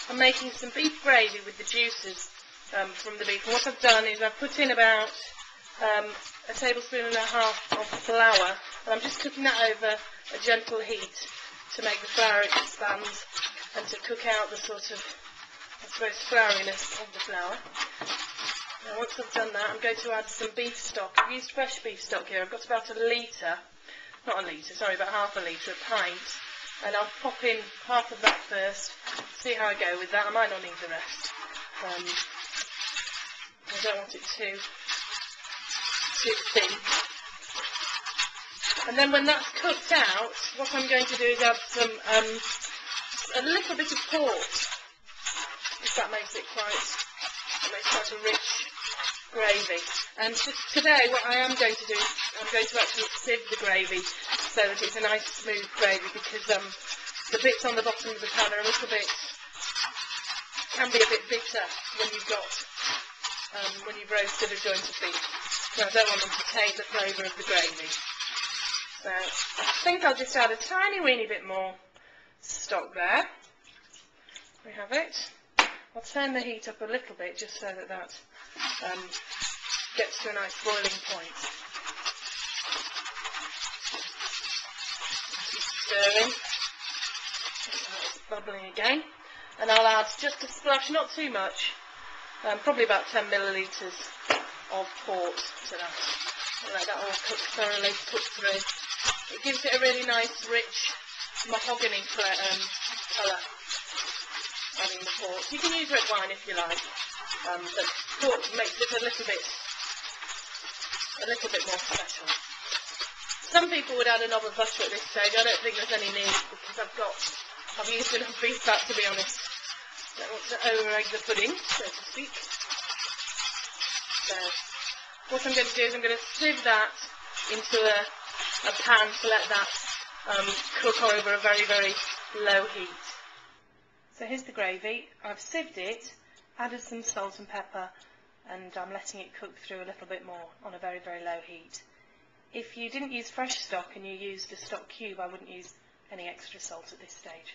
I'm making some beef gravy with the juices from the beef. And what I've done is I've put in about a tablespoon and a half of flour, and I'm just cooking that over a gentle heat to make the flour expand and to cook out the sort of, I suppose, flouriness of the flour. Now once I've done that, I'm going to add some beef stock. I've used fresh beef stock here. I've got about about half a litre, a pint. And I'll pop in half of that first, see how I go with that. I might not need the rest. I don't want it too thin. And then when that's cooked out, what I'm going to do is add some a little bit of port, if that makes quite a rich gravy. And today what I am going to do is I'm going to actually sieve the gravy so that it's a nice smooth gravy, because the bits on the bottom of the pan are can be a bit bitter when you've roasted a joint of beef. So I don't want them to taint the flavour of the gravy. So I think I'll just add a tiny weeny bit more stock there. We have it. I'll turn the heat up a little bit just so that gets to a nice boiling point. Keep stirring. It's bubbling again. And I'll add just a splash, not too much, probably about 10 millilitres of port to that. And let that all cook thoroughly, cook through. It gives it a really nice, rich, mahogany colour, adding the port. You can use red wine if you like, but port makes it a little bit more special. Some people would add a knob of butter at this stage. I don't think there's any need, because I've used enough beef fat, to be honest. Don't want to over-egg the pudding, so to speak. So what I'm going to do is I'm going to sieve that into a pan to let that cook over a very, very low heat. So here's the gravy. I've sieved it, added some salt and pepper, and I'm letting it cook through a little bit more on a very, very low heat. If you didn't use fresh stock and you used a stock cube, I wouldn't use any extra salt at this stage.